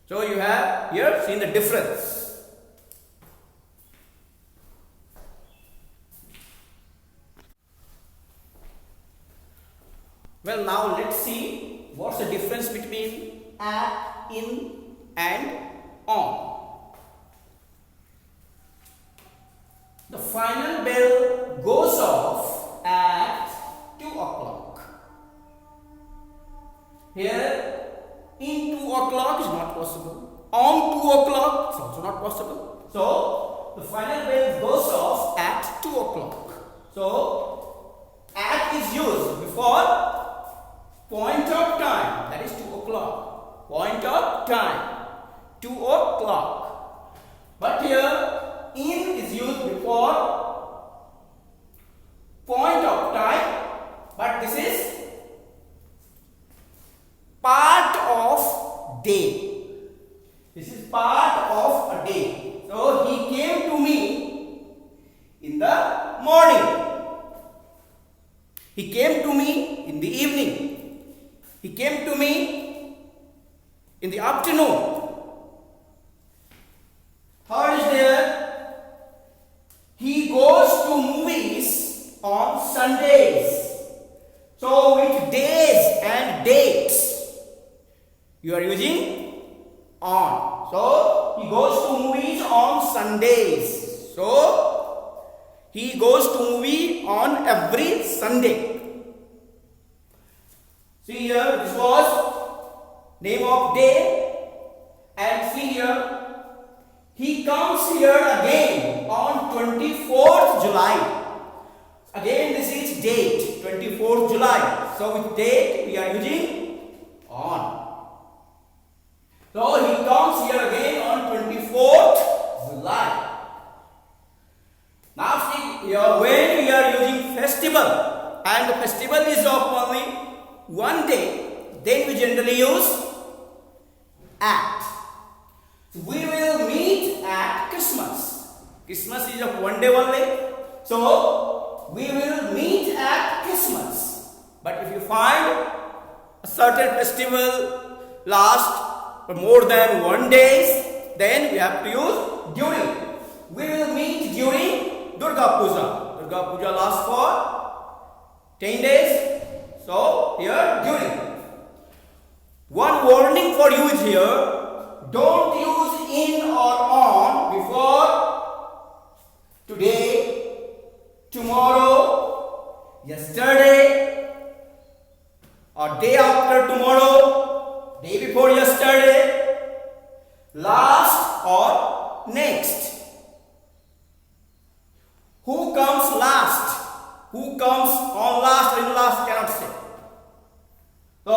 So you have here seen the difference. Well, now let's see what's the difference between at, in and on. The final bell goes off at 2 o'clock. Here, in 2 o'clock is not possible. On 2 o'clock is also not possible. So, the final bell goes off at 2 o'clock. So, at is used before point of time, that is 2 o'clock. Point of time, 2 o'clock. But here, in is used before point of time, but this is part of day. This is part of a day. So he came to me in the morning. He came to me in the evening. He came to me in the afternoon. Third is there. He goes to movies on Sundays. So with days and dates, you are using on. So he goes to movies on Sundays. So he goes to movie on every Sunday. See here, this was name of day, and see here, he comes here again on 24th July. Again, this is date, 24th July. So with date, we are using on. So he comes here again on 24th July. Now see here, when we are using festival, and the festival is of only one day, then we generally use at. So we will meet at Christmas. Christmas is of one day only. So we will meet at Christmas. But if you find a certain festival lasts for more than 1 day, then we have to use during. We will meet during Durga Puja. Durga Puja lasts for 10 days. So here during. One warning for you is here. Don't use in or on before today, tomorrow, yesterday, or day after tomorrow, day before yesterday, last or next. Who comes last? Who comes on last and last cannot say. So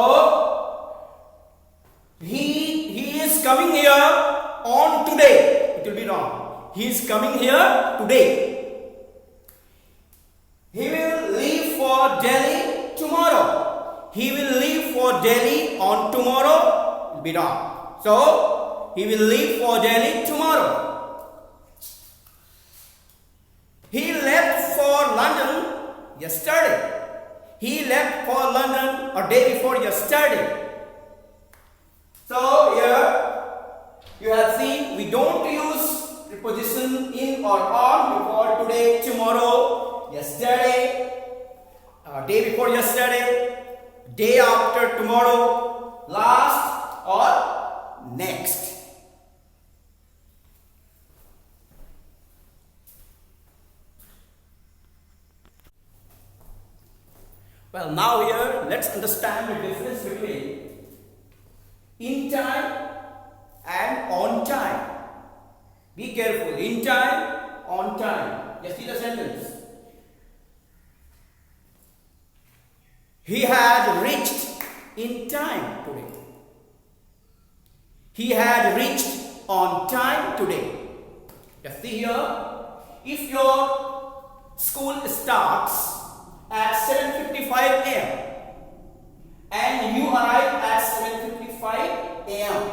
he is coming here on today. It will be wrong. He is coming here today. He will leave for Delhi tomorrow. He will leave for Delhi on tomorrow. It will be wrong. So he will leave for Delhi tomorrow. He left for London yesterday. He left for London a day before yesterday. So here you have seen we don't use preposition in or on before today, tomorrow, yesterday, day before yesterday, day after tomorrow, last or next. Well, now here let's understand the difference between in time and on time. Be careful. In time, on time. Just see the sentence. He had reached in time today. He had reached on time today. Just see here. If your school starts at 7:55 a.m. and you arrive at 7:55 a.m.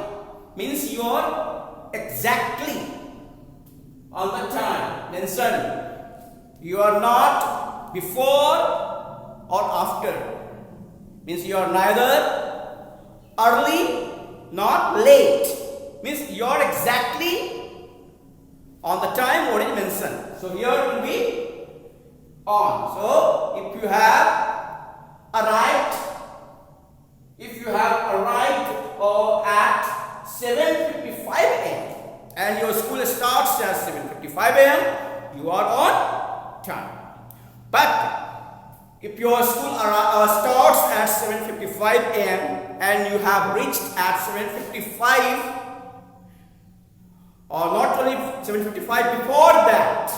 means you are exactly on the time mentioned. You are not before or after. Means you are neither early nor late. you are exactly on the time what is mentioned. So here it will be on. So if you have arrived at 7:55 a.m. and your school starts at 7:55 a.m., you are on time. But if your school starts at 7:55 a.m. and you have reached at 7:55, or not only 7:55, before that,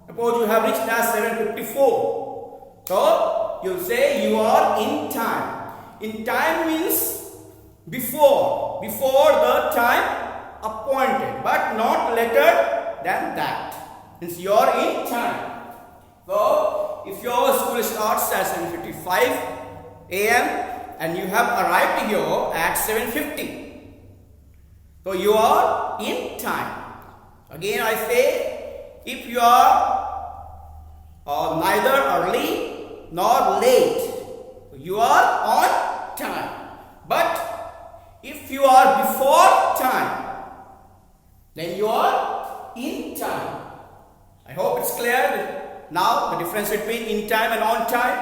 suppose you have reached at 7:54, so you say you are in time. In time means before the time appointed, but not later than that. Means you are in time. So if your school starts at 7:55 a.m. and you have arrived here at 7:50, so you are in time. Again I say, if you are neither early nor late, you are on time. But if you are before time, then you are in time. I hope it's clear now the difference between in time and on time.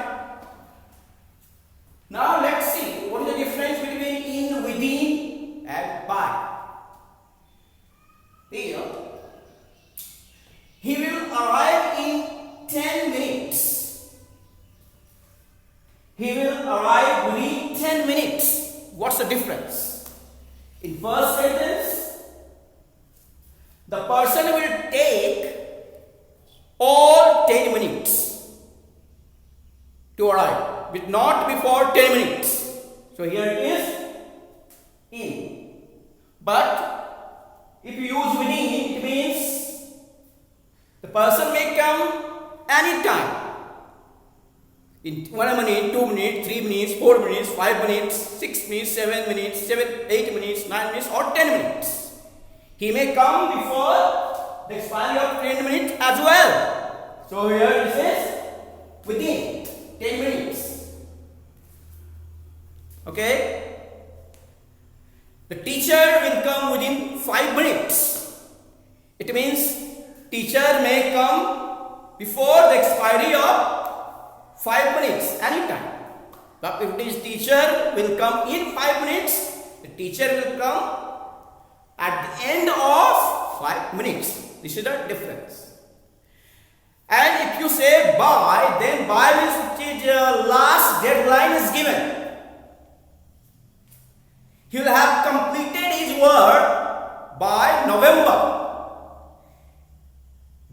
Now let's see what is the difference between in, within and by. Here, he will arrive in 10 minutes. He will arrive within 10 minutes. What's the difference? In first sentence, the person will take all 10 minutes to arrive, but not before 10 minutes. So here it is in. But if you use within, it means the person may come anytime. In 1 minute, 2 minutes, 3 minutes, 4 minutes, 5 minutes, 6 minutes, 7 minutes, 8 minutes, 9 minutes or 10 minutes. He may come before the expiry of 10 minutes as well. So here it says within 10 minutes. Okay? The teacher will come within 5 minutes. It means teacher may come before the expiry of 5 minutes anytime. But if this teacher will come in 5 minutes, the teacher will come at the end of 5 minutes. This is the difference. And if you say by, then by means which is last deadline is given. He will have completed his work by November.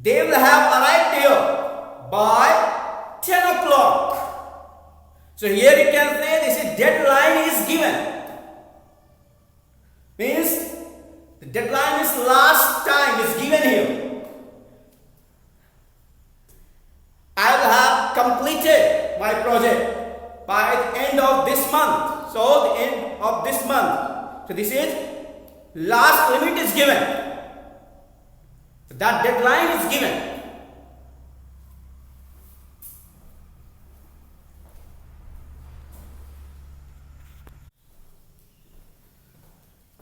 They will have arrived here by 10 o'clock. So here you can say this is deadline is given. Means the deadline is last time is given here. I will have completed my project by the end of this month. So the end of this month. So this is last limit is given. So that deadline is given.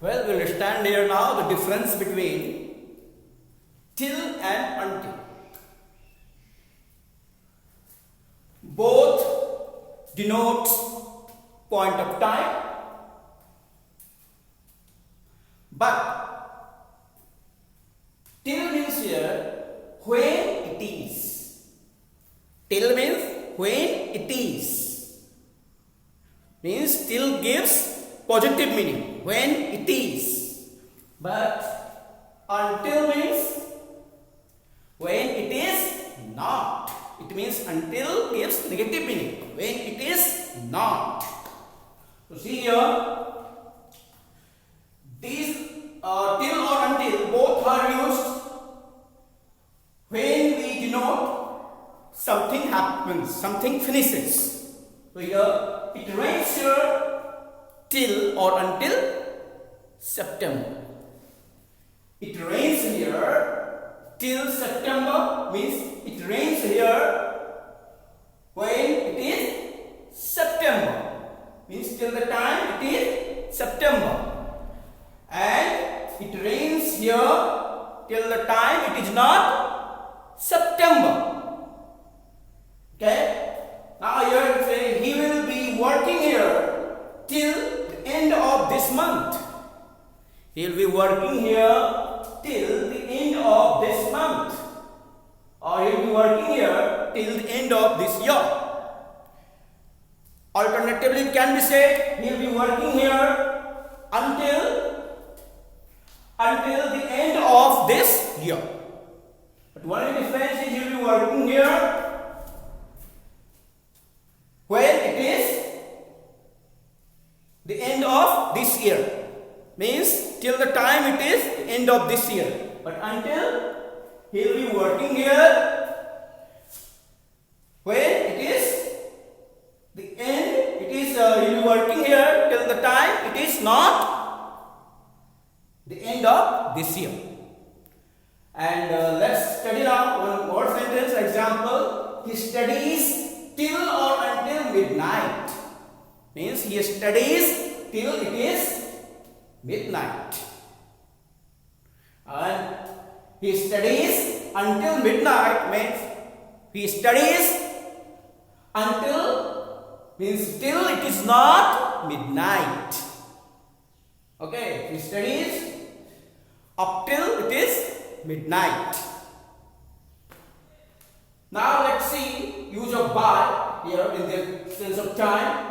Well, we'll understand here now the difference between till and until. Both denote point of time, but till means here when it is. Till means when it is. Means till gives positive meaning, when it is. But until means when it is not. It means until gives negative meaning, when it is not. So see here, these till or until both are used when we denote something happens, something finishes. So here it rains here till or until September. It rains here till September means it rains here when it is September. Means till the time it is September. And it rains here till the time it is not September. Okay. Now here it says he will be working here till the end of this month. He will be working here till the end of this month. Or he will be working here till the end of this year. Alternatively, it can be said he will be working here until the end of this year. But one difference is he will be working here when it is the end of this year. Means till the time it is the end of this year. But until he will be working here when it is the end. He will be working here till the time it is not the end of this year. And let's study now one more sentence example. He studies till or until midnight. Means he studies till it is midnight. And he studies until midnight means he studies until means till it is not midnight. Okay, he studies up till it is midnight. Now let's see use of by here in the sense of time.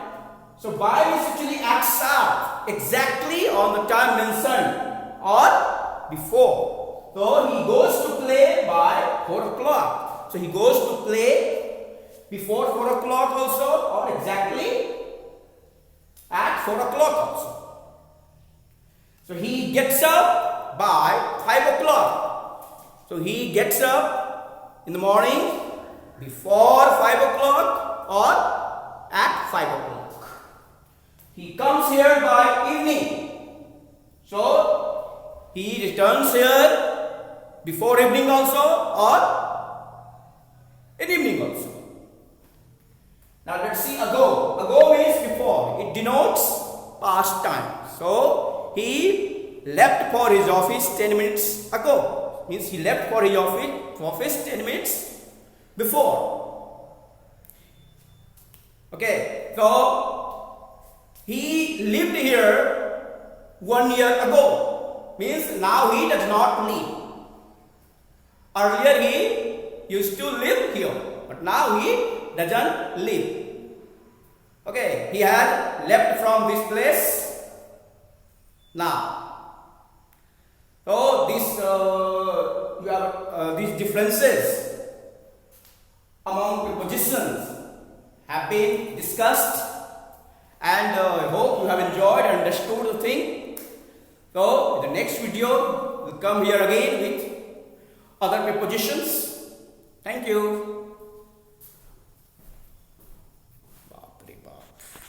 So by is actually acts out exactly on the time mentioned or before. So he goes to play by 4 o'clock. So he goes to play before 4 o'clock also or exactly at 4 o'clock also. So he gets up by 5 o'clock. So he gets up in the morning before 5 o'clock or at 5 o'clock. He comes here by evening. So he returns here before evening also or in evening also. Now let's see ago. Ago means before. It denotes past time. So he left for his office 10 minutes ago. Means he left for his office 10 minutes before. Okay. So he lived here 1 year ago. Means now he does not live. Earlier he used to live here. But now he doesn't live. Okay, he had left from this place now. So these differences among prepositions have been discussed, and I hope you have enjoyed and understood the thing. So in the next video we'll come here again with other prepositions. Thank you.